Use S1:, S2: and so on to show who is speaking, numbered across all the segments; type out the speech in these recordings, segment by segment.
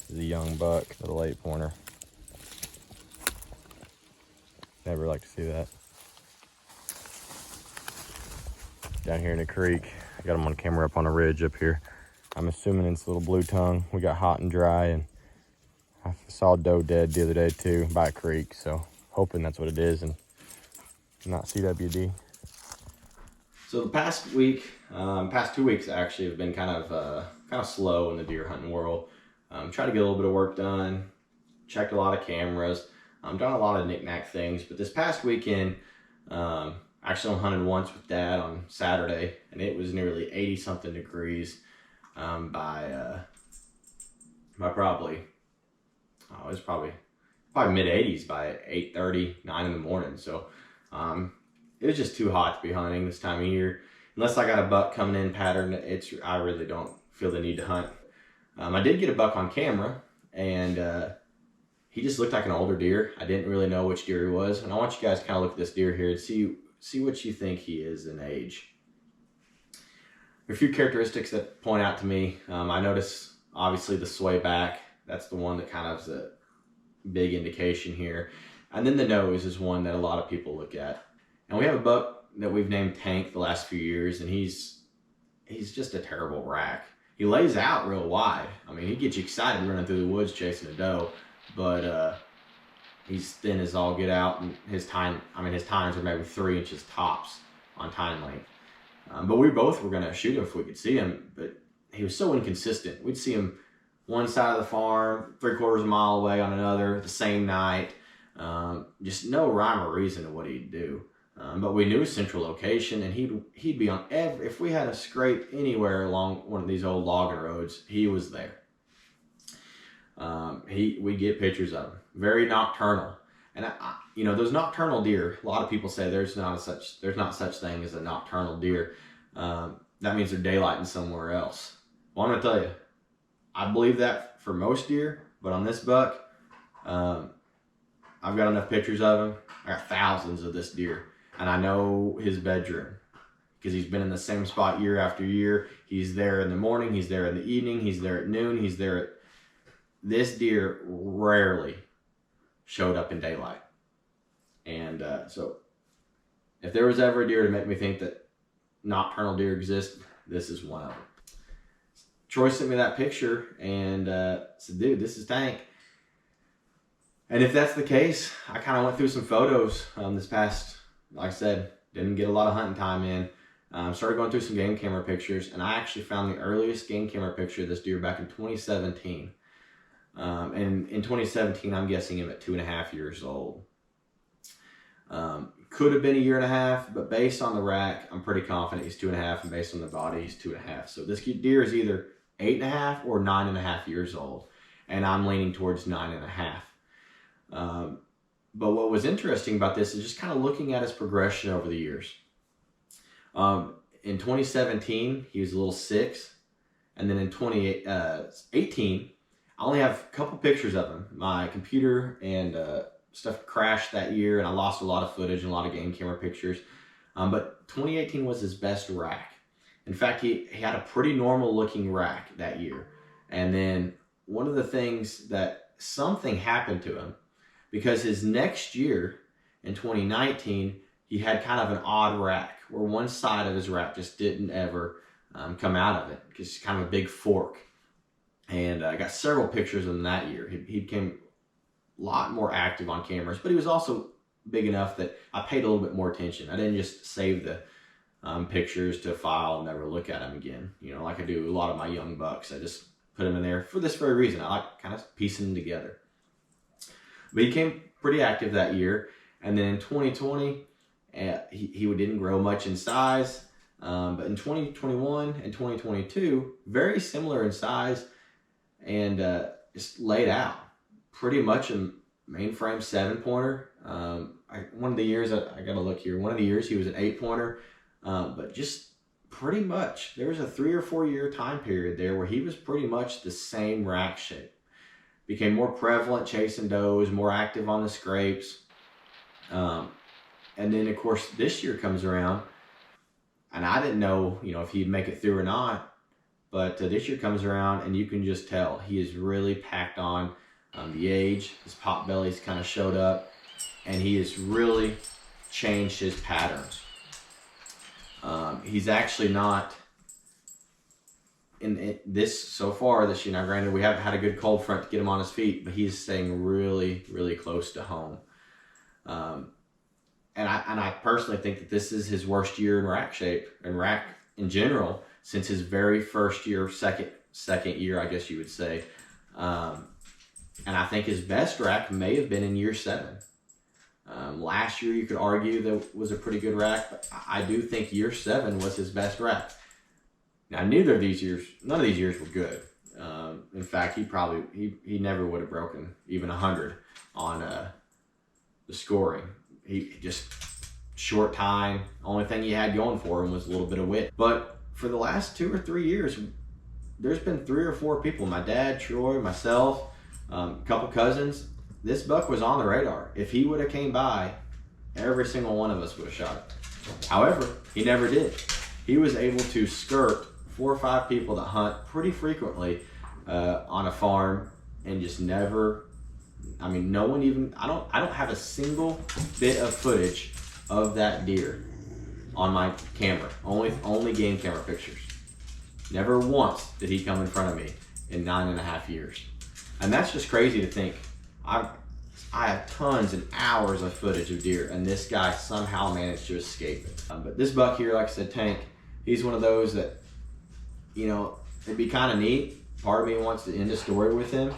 S1: This is a young buck, little 8-pointer. Never like to see that. Down here in the creek, I got him on camera up on a ridge up here. I'm assuming it's a little blue tongue. We got hot and dry, and I saw a doe dead the other day too by a creek, so hoping that's what it is and not CWD. So the past week, past 2 weeks actually have been kind of slow in the deer hunting world. Tried to get a little bit of work done, checked a lot of cameras, done a lot of knick-knack things. But this past weekend, actually I hunted once with Dad on Saturday, and it was nearly 80-something degrees by probably, it was probably mid-80s by 8:30, 9 in the morning. So it was just too hot to be hunting this time of year. Unless I got a buck coming in pattern, I really don't feel the need to hunt. I did get a buck on camera, and he just looked like an older deer. I didn't really know which deer he was, and I want you guys to kind of look at this deer here and see what you think he is in age. There are a few characteristics that point out to me. I notice obviously the sway back. That's the one that kind of is a big indication here. And then the nose is one that a lot of people look at. And we have a buck that we've named Tank the last few years, and he's just a terrible rack. He lays out real wide. I mean, he gets you excited running through the woods chasing a doe, but he's thin as all get out, and his tines are maybe 3 inches tops on tine length. But we both were gonna shoot him if we could see him, but he was so inconsistent. We'd see him one side of the farm, 3/4 of a mile away on another, the same night. Just no rhyme or reason to what he'd do. But we knew his central location, and he'd be on if we had a scrape anywhere along one of these old logging roads, he was there. We get pictures of him. Very nocturnal, and those nocturnal deer. A lot of people say there's not such thing as a nocturnal deer. That means they're daylighting somewhere else. Well, I'm gonna tell you, I believe that for most deer, but on this buck, I've got enough pictures of him. I got thousands of this deer, and I know his bedroom because he's been in the same spot year after year. He's there in the morning, he's there in the evening, he's there at noon, he's there at... This deer rarely showed up in daylight. And so if there was ever a deer to make me think that nocturnal deer exist, this is one of them. Troy sent me that picture and said, dude, this is Tank. And if that's the case, I kind of went through some photos this past, like I said, didn't get a lot of hunting time in. Started going through some game camera pictures, and I actually found the earliest game camera picture of this deer back in 2017. And in 2017, I'm guessing him at 2.5 years old. Could have been 1.5 years, but based on the rack, I'm pretty confident he's 2.5, and based on the body, he's 2.5. So this deer is either 8.5 or 9.5 years old, and I'm leaning towards 9.5. But what was interesting about this is just kind of looking at his progression over the years. In 2017, he was a little 6, and then in 2018, I only have a couple pictures of him. My computer and stuff crashed that year, and I lost a lot of footage and a lot of game camera pictures. But 2018 was his best rack. In fact, he had a pretty normal looking rack that year. And then one of the things that something happened to him, because his next year in 2019, he had kind of an odd rack where one side of his rack just didn't ever come out of it, because it's kind of a big fork. And I got several pictures of him that year. He became a lot more active on cameras, but he was also big enough that I paid a little bit more attention. I didn't just save the pictures to a file and never look at them again, like I do a lot of my young bucks. I just put them in there for this very reason. I like kind of piecing them together. But he became pretty active that year. And then in 2020, he didn't grow much in size. But in 2021 and 2022, very similar in size, and just laid out. Pretty much a mainframe 7-pointer. One of the years, I gotta look here, one of the years he was an 8-pointer. But just pretty much, there was a 3 or 4 year time period there where he was pretty much the same rack shape. Became more prevalent chasing does, more active on the scrapes. And then of course this year comes around, and I didn't know, if he'd make it through or not. But this year comes around and you can just tell he is really packed on the age. His pot belly's kind of showed up, and he has really changed his patterns. He's actually not in this so far this year. Now, granted, we haven't had a good cold front to get him on his feet, but he's staying really, really close to home. And I personally think that this is his worst year in rack shape and rack in general since his very first year, second year, I guess you would say. And I think his best rack may have been in year 7. Last year, you could argue that was a pretty good rack, but I do think year 7 was his best rack. Now, neither of these years, none of these years were good. In fact, he never would have broken even 100 on the scoring. He just short time. Only thing he had going for him was a little bit of wit. But for the last 2 or 3 years, there's been 3 or 4 people, my dad, Troy, myself, a couple cousins. This buck was on the radar. If he would have came by, every single one of us would have shot it. However, he never did. He was able to skirt 4 or 5 people that hunt pretty frequently on a farm and just never, I mean, no one even, I don't have a single bit of footage of that deer on my camera. Only game camera pictures. Never once did he come in front of me in 9.5 years. And that's just crazy to think. I have tons and hours of footage of deer, and this guy somehow managed to escape it. But this buck here, like I said, Tank, he's one of those that, you know, it'd be kind of neat. Part of me wants to end a story with him,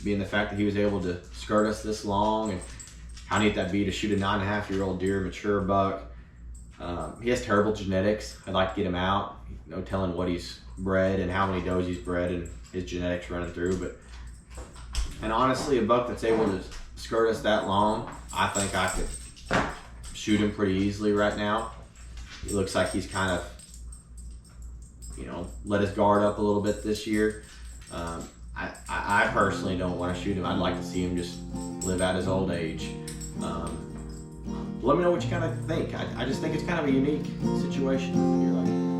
S1: being the fact that he was able to skirt us this long, and how neat that'd be to shoot a 9.5-year-old deer, mature buck. He has terrible genetics. I'd like to get him out. No telling what he's bred and how many does he's bred and his genetics running through. And honestly, a buck that's able to skirt us that long, I think I could shoot him pretty easily right now. He looks like he's kind of, you know, let his guard up a little bit this year. I personally don't want to shoot him. I'd like to see him just live out his old age. Let me know what you kind of think. I just think it's kind of a unique situation. You're like,